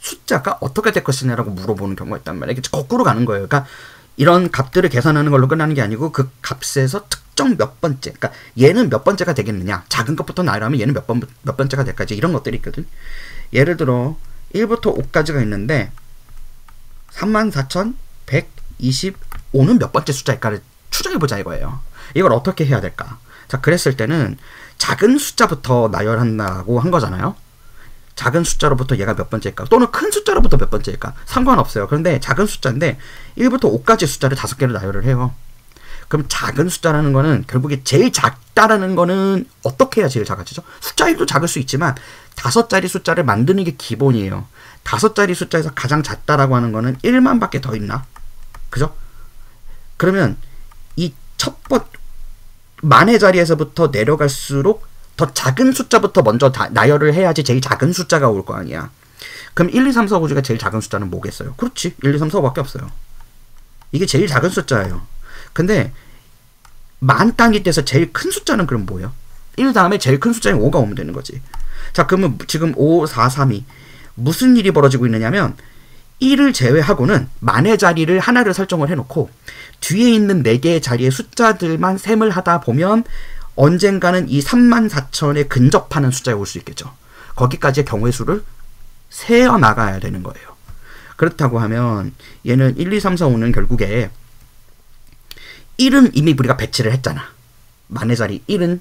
숫자가 어떻게 될 것이냐라고 물어보는 경우가 있단 말이에요. 이게 거꾸로 가는 거예요. 그러니까 이런 값들을 계산하는 걸로 끝나는 게 아니고 그 값에서 특정 몇 번째, 그러니까 얘는 몇 번째가 되겠느냐, 작은 것부터 나열하면 얘는 몇 번째가 될까, 이제 이런 것들이 있거든. 예를 들어 1부터 5까지가 있는데 34,125는 몇 번째 숫자일까를 추정해보자 이거예요. 이걸 어떻게 해야 될까? 자, 그랬을 때는 작은 숫자부터 나열한다고 한 거잖아요. 작은 숫자로부터 얘가 몇 번째일까? 또는 큰 숫자로부터 몇 번째일까? 상관없어요. 그런데 작은 숫자인데 1부터 5까지 숫자를 5개를 나열을 해요. 그럼 작은 숫자라는 거는 결국에 제일 작다라는 거는 어떻게 해야 제일 작아지죠? 숫자 1도 작을 수 있지만 5자리 숫자를 만드는 게 기본이에요. 5자리 숫자에서 가장 작다라고 하는 거는 1만 밖에 더 있나? 그죠? 그러면 이 만의 자리에서부터 내려갈수록 더 작은 숫자부터 먼저 나열을 해야지 제일 작은 숫자가 올 거 아니야. 그럼 1, 2, 3, 4, 5 중에 제일 작은 숫자는 뭐겠어요? 그렇지. 1, 2, 3, 4, 5밖에 없어요. 이게 제일 작은 숫자예요. 근데 만 단위 때서 제일 큰 숫자는 그럼 뭐예요? 1 다음에 제일 큰 숫자인 5가 오면 되는 거지. 자, 그러면 지금 5, 4, 3, 2 무슨 일이 벌어지고 있느냐면 1을 제외하고는 만의 자리를 하나를 설정을 해놓고 뒤에 있는 4개의 자리의 숫자들만 셈을 하다 보면 언젠가는 이 34,000에 근접하는 숫자에 올 수 있겠죠. 거기까지의 경우의 수를 세어 나가야 되는 거예요. 그렇다고 하면 얘는 1, 2, 3, 4, 5는 결국에 1은 이미 우리가 배치를 했잖아. 만의 자리 1은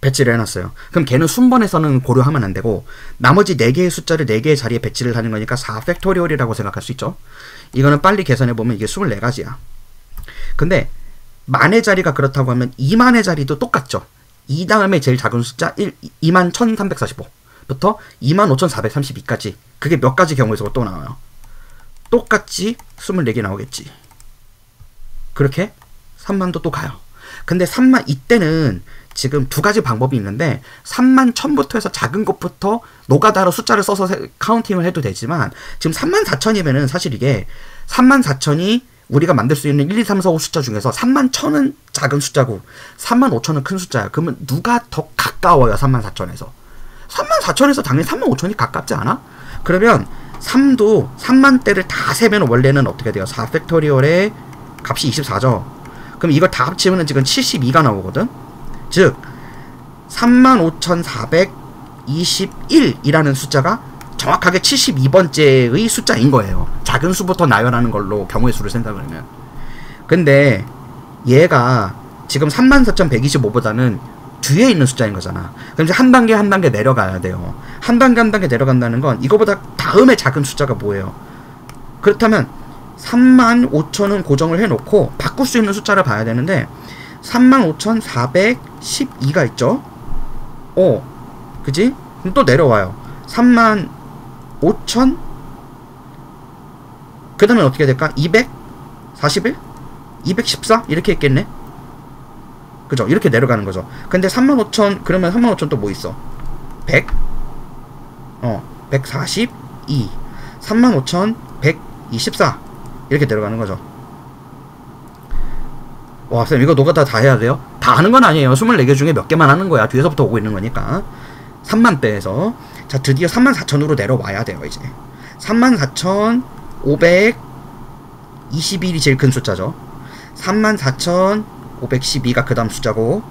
배치를 해놨어요. 그럼 걔는 순번에서는 고려하면 안 되고 나머지 4개의 숫자를 4개의 자리에 배치를 하는 거니까 4팩토리얼이라고 생각할 수 있죠. 이거는 빨리 계산해보면 이게 24가지야. 근데 만의 자리가 그렇다고 하면 2만의 자리도 똑같죠. 2 다음에 제일 작은 숫자 21,345부터 25,432까지 그게 몇 가지 경우의 수가 또 나와요. 똑같이 24개 나오겠지. 그렇게 3만도 또 가요. 근데 3만 이때는 지금 2가지 방법이 있는데 31,000부터 해서 작은 것부터 노가다로 숫자를 써서 카운팅을 해도 되지만 지금 34,000이면은 사실 이게 34,000이 우리가 만들 수 있는 1, 2, 3, 4, 5 숫자 중에서 31,000은 작은 숫자고 35,000은 큰 숫자야. 그러면 누가 더 가까워요? 34,000에서 34,000에서 당연히 35,000이 가깝지 않아? 그러면 3도 3만대를 다 세면 원래는 어떻게 돼요? 4팩토리얼의 값이 24죠. 그럼 이걸 다 합치면 지금 72가 나오거든. 즉 35,421이라는 숫자가 정확하게 72번째의 숫자인 거예요. 작은 수부터 나열하는 걸로 경우의 수를 생각을 하면. 근데 얘가 지금 34,125보다는 뒤에 있는 숫자인 거잖아. 그럼 이제 한 단계 한 단계 내려가야 돼요. 한 단계 한 단계 내려간다는 건 이거보다 다음에 작은 숫자가 뭐예요? 그렇다면 35,000은 고정을 해놓고 바꿀 수 있는 숫자를 봐야 되는데 35,412가 있죠? 그지? 그럼 또 내려와요. 35,000 그 다음에 어떻게 될까? 241? 214? 이렇게 있겠네? 그죠? 이렇게 내려가는 거죠. 근데 35,000 그러면 35,000 또 뭐 있어? 100? 142 35,124 이렇게 내려가는 거죠. 와, 쌤 이거 노가다 다 해야 돼요? 다 하는 건 아니에요. 24개 중에 몇 개만 하는 거야. 뒤에서부터 오고 있는 거니까. 3만대에서 자 드디어 34,000으로 내려와야 돼요. 이제 34,521이 제일 큰 숫자죠. 34,512가 그 다음 숫자고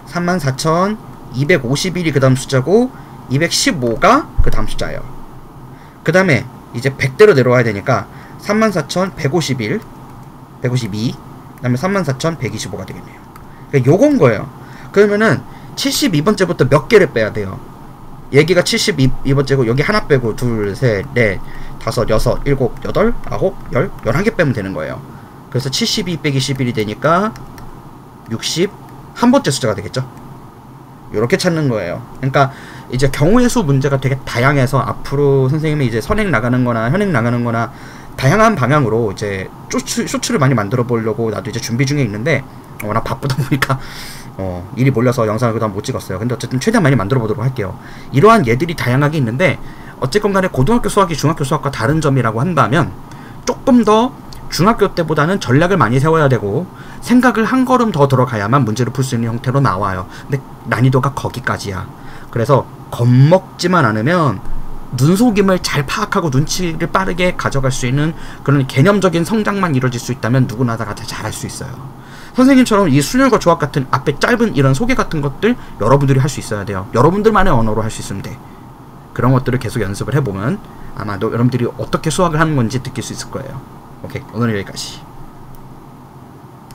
34,251이 그 다음 숫자고 215가 그 다음 숫자예요. 그 다음에 이제 100대로 내려와야 되니까 34,151 152 그 다음에 34,125가 되겠네요. 그러니까 요건 거예요. 그러면은 72번째부터 몇 개를 빼야 돼요? 여기가 72번째고 여기 하나 빼고 둘, 셋, 넷, 다섯, 여섯, 일곱, 여덟, 아홉, 열, 11개 빼면 되는 거예요. 그래서 72 빼기 11이 되니까 61번째 숫자가 되겠죠. 요렇게 찾는 거예요. 그러니까 이제 경우의 수 문제가 되게 다양해서 앞으로 선생님이 이제 선행 나가는 거나 현행 나가는 거나 다양한 방향으로 이제 쇼츠를 많이 만들어 보려고 나도 이제 준비 중에 있는데 워낙 바쁘다 보니까 일이 몰려서 영상을 그동안 못 찍었어요. 근데 어쨌든 최대한 많이 만들어 보도록 할게요. 이러한 예들이 다양하게 있는데 어쨌건 간에 고등학교 수학이 중학교 수학과 다른 점이라고 한다면 조금 더 중학교 때보다는 전략을 많이 세워야 되고 생각을 한 걸음 더 들어가야만 문제를 풀 수 있는 형태로 나와요. 근데 난이도가 거기까지야. 그래서 겁먹지만 않으면 눈속임을 잘 파악하고 눈치를 빠르게 가져갈 수 있는 그런 개념적인 성장만 이루어질 수 있다면 누구나 다 잘할 수 있어요. 선생님처럼 이 순혈과 조합 같은 앞에 짧은 이런 소개 같은 것들 여러분들이 할 수 있어야 돼요. 여러분들만의 언어로 할 수 있으면 돼. 그런 것들을 계속 연습을 해보면 아마 여러분들이 어떻게 수학을 하는 건지 느낄 수 있을 거예요. 오케이, 오늘은 여기까지.